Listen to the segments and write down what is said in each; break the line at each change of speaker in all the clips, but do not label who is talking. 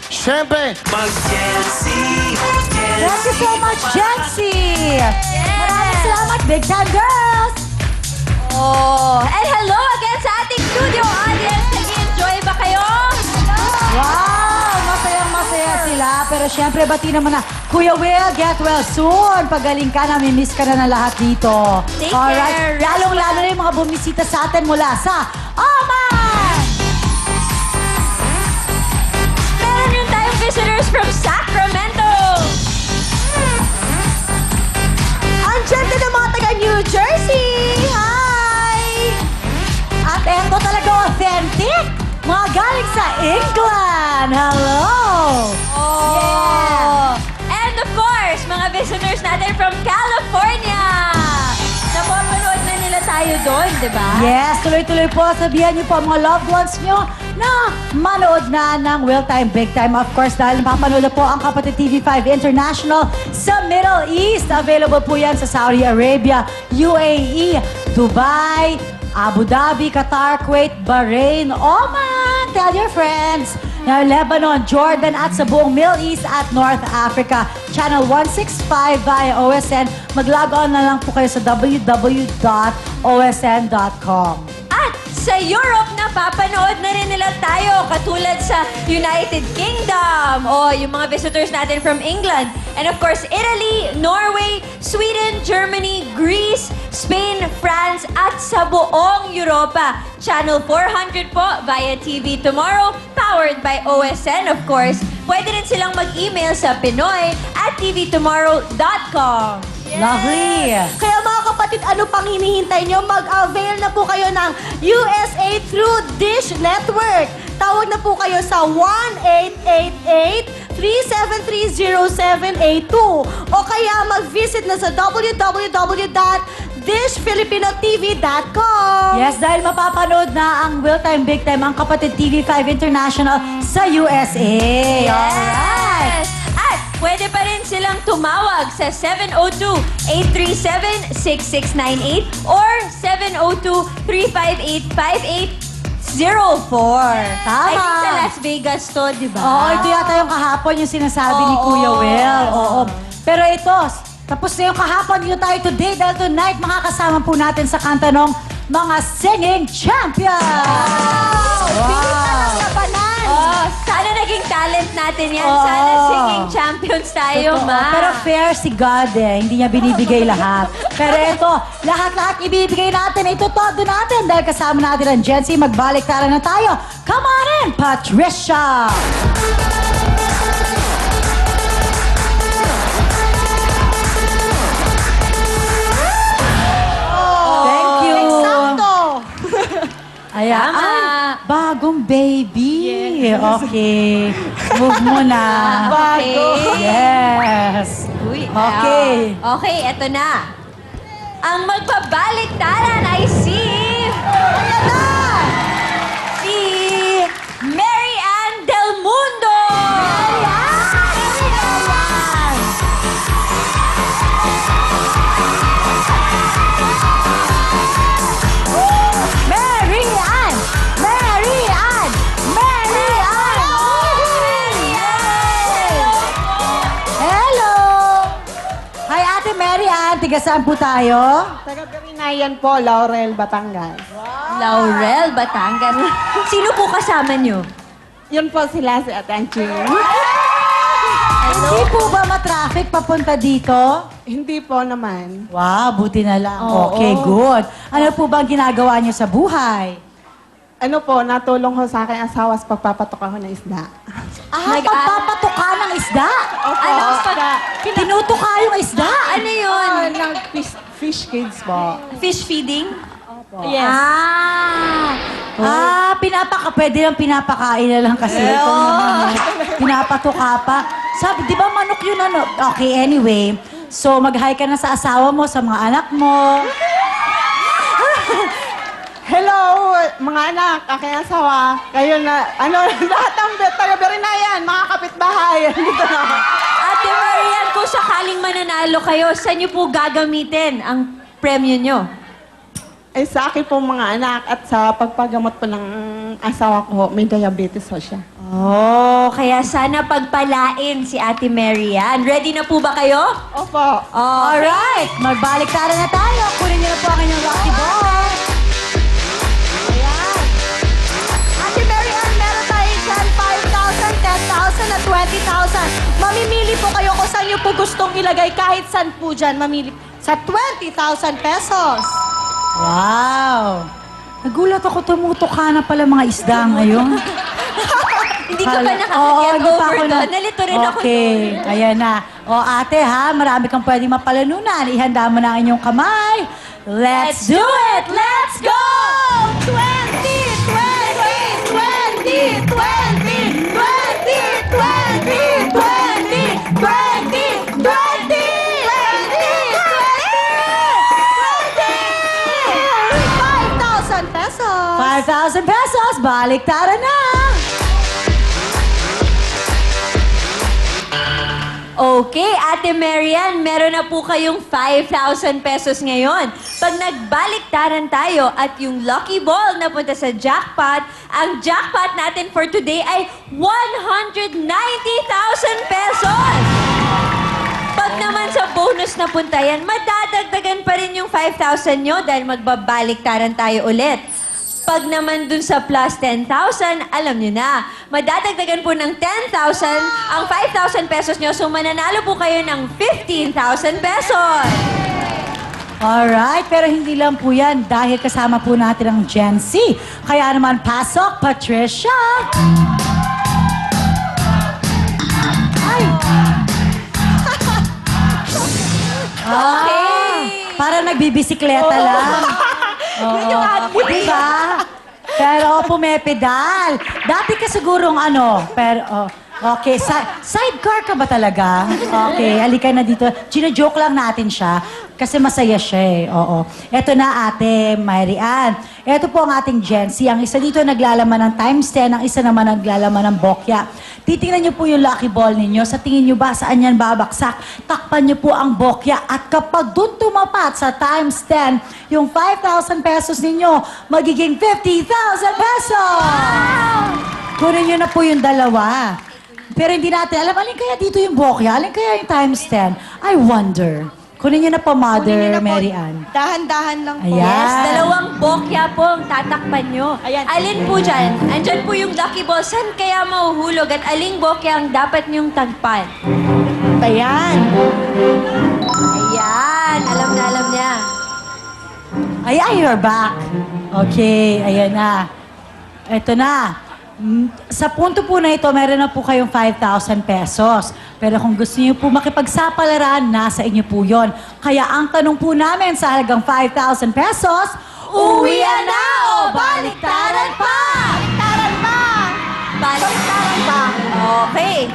Siyempre,
Mag-Jency!
Thank you so much, Jency! Maraming salamat, Big Time Girls!
Oh, and hello again sa ating studio audience. Nag-enjoy ba kayo?
Wow! Masayang-masaya sila. Pero syempre, bati naman na, Kuya Will, get well soon. Pagaling ka, nami-miss ka na ng lahat dito.
Take care.
Lalong-lalo na yung mga bumisita sa atin mula sa Oman!
Meron rin tayong visitors from Sacramento.
Andiyan din ang mga taga New Jersey! Hi! At eto talaga authentic! Mga galing sa England! Hello!
Oh.
Yeah.
And of course, mga visitors natin from California. Napapanood na nila tayo doon, di ba?
Yes, tuloy-tuloy po. Sabihan niyo po ang mga loved ones niyo na manood na ng Will Time, Big Time. Of course, dahil mapapanood na po ang Kapatid TV5 International sa Middle East. Available po yan sa Saudi Arabia, UAE, Dubai, Abu Dhabi, Qatar, Kuwait, Bahrain, Oman. Tell your friends. Now, Lebanon, Jordan at sa buong Middle East at North Africa. Channel 165 via OSN. Mag-log on na lang po kayo sa www.osn.com.
At sa Europe, napapanood na rin nila tayo. Katulad sa United Kingdom. O yung mga visitors natin from England. And of course, Italy, Norway, Sweden, Germany, Greece, Spain, France, at sa buong Europa. Channel 400 po via TV Tomorrow, powered by OSN, of course. Pwede rin silang mag-email sa pinoy@tvtomorrow.com.
Lovely!
Kaya mga kapatid, ano pang hinihintay nyo? Mag-avail na po kayo ng USA through Dish Network. Tawag na po kayo sa 1-888-373-0782 o kaya mag-visit na sa www.dishfilipinotv.com.
Yes, dahil mapapanood na ang Will Time, Big Time, ang Kapatid TV5 International sa USA. Alright!
At pwede pa rin silang tumawag sa 702-837-6698 or 702-358-5804.
Tama.
I think sa Las Vegas to, di ba?
Oo, ito yata yung kahapon yung sinasabi ni
Oo.
Kuya Will. Oo. Pero ito, tapos na yung kahapon, dito tayo today dahil tonight makakasama po natin sa kanta ng mga singing champions! Wow!
Oh, sana naging talent natin yan.
Oo.
Sana singing champions tayo,
Totoo.
ma.
Pero fair si God eh. Hindi niya binibigay lahat. Pero ito, lahat-lahat ibibigay natin. Ito todo natin dahil kasama natin ang Jency. Magbalik tara na tayo. Come on in, Patricia! Thank you.
Eksakto!
Ayan.
Tama.
Ay, bagong baby. Okay. Move mo na.
Bago.
Yes.
Uy,
Okay.
Okay, eto na. Ang magbabaliktaran ay si... Ayan na! Si Mary Ann Del Mundo!
Mary Ann! Mary Ann! Mary Ann! Hello! Hi, Ate Mary Ann. Tiga saan po tayo?
Taga-Garinayan po, Laurel, Batangas.
Laurel, Batangas. Sino po kasama nyo?
Yun po sila si Ate Anching.
Hindi po ba matraffic papunta dito?
Hindi po naman.
Wow, buti na lang.
Oo.
Okay, good. Ano po ba ang ginagawa niyo sa buhay?
Ano po, natulong ho sa akin asawa sa pagpapatok ako ng isda.
Ah, pagpapatuka ng isda?
Ano pag...
Tinutuka yung isda?
Ano yun?
Ng fish kids po.
Fish feeding?
Yes.
Pwede lang pinapakain na lang kasi. Ito naman, pinapatuka pa. Sabi, di ba manok yun ano? Okay, anyway. So, mag-hi ka na sa asawa mo, sa mga anak mo.
Hello, mga anak, aking asawa. Kayo na, lahat ng taga-Garinayan, mga kapitbahay. Dito na.
Ate Marian, kung sakaling mananalo kayo, saan nyo po gagamitin ang premyo nyo?
Ay sa akin po mga anak at sa pagpagamot po ng asawa ko, may diabetes ho siya.
Oh, kaya sana pagpalain si Ate Marian. Ready na po ba kayo?
Opo.
Alright, magbaliktaran na tayo. Kunin niyo na po ang inyong lucky ball.
Ayan. Ate Mary Ann, meron tayo dyan 5,000, 10,000 at 20,000. Mamimili po kayo kung saan niyo po gustong ilagay. Kahit saan po dyan, mamili sa 20,000 pesos.
Wow! Nagulat ako, tumutuka na pala mga isda ngayon.
Hindi ka ba
Oo,
nakaka-get
hindi pa
over
ako
doon? Nalito rin ako
Okay,
doon.
ayan na. O ate ha, marami kang pwede mapalanunan. Ihanda mo na ang inyong kamay. Let's do it! Let's go!
20, 20, 20, 20, 20, 20, 20, 20, 20, 5,000 pesos.
5,000 pesos, baliktaran na!
Okay, Ate Marian, meron na po kayong 5,000 pesos ngayon. Pag nagbaliktaran tayo at yung lucky ball na punta sa jackpot, ang jackpot natin for today ay 190,000 pesos! Pag naman sa bonus na punta yan, madadagdagan pa rin yung 5,000 nyo dahil magbabaliktaran tayo ulit. Pag naman dun sa plus 10,000, alam nyo na, madadagdagan po ng 10,000 ang 5,000 pesos nyo, so mananalo po kayo ng 15,000 pesos.
Alright, pero hindi lang po yan dahil kasama po natin ang Gen Z. Kaya naman, pasok, Patricia! Ay!
Okay.
Para nagbibisikleta lang.
Yun yung admin.
Diba? Pero pumepedal. Dati ka sigurong ano, pero okay, sidecar ka ba talaga? Okay, halika na dito. Gino-joke lang natin siya kasi masaya siya eh. Oo. Eto na Ate Mary Ann. Eto po ang ating Gen Z. Ang isa dito naglalaman ng times 10, ang isa naman naglalaman ng bokya. Titingnan niyo po yung lucky ball ninyo. Sa tingin niyo ba saan yan babaksak? Takpan niyo po ang bokya at kapag dun tumapat sa times 10, yung 5,000 pesos ninyo, magiging 50,000 pesos! Kunin niyo na po yung dalawa. Pero hindi natin alam, alin kaya dito yung bokya? Alin kaya yung times 10? I wonder. Kunin niyo na po,
Kunin niyo
Mother
na po.
Mary Ann.
Dahan-dahan lang po.
Ayan.
Yes, dalawang bokya po ang tatakpan nyo.
Ayan.
Alin po dyan? Andyan po yung lucky ball. Saan kaya mahuhulog at aling bokya ang dapat nyong tagpan?
Ayan.
Ayan, alam niya.
Ay, you're back. Okay, ayan na. Ito na. Sa punto po na ito, meron na po kayong 5,000 pesos. Pero kung gusto niyo po makipagsapalaran, nasa inyo po yon. Kaya ang tanong po namin sa halagang 5,000 pesos, uwian na o baliktaran pa?
Baliktaran pa.
Baliktaran pa. Okay.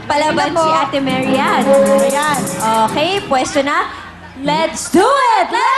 Palaban
Tingnan mo.
si Ate Marian.
Ayan.
Okay, pwesto na. Let's
Do it! Let's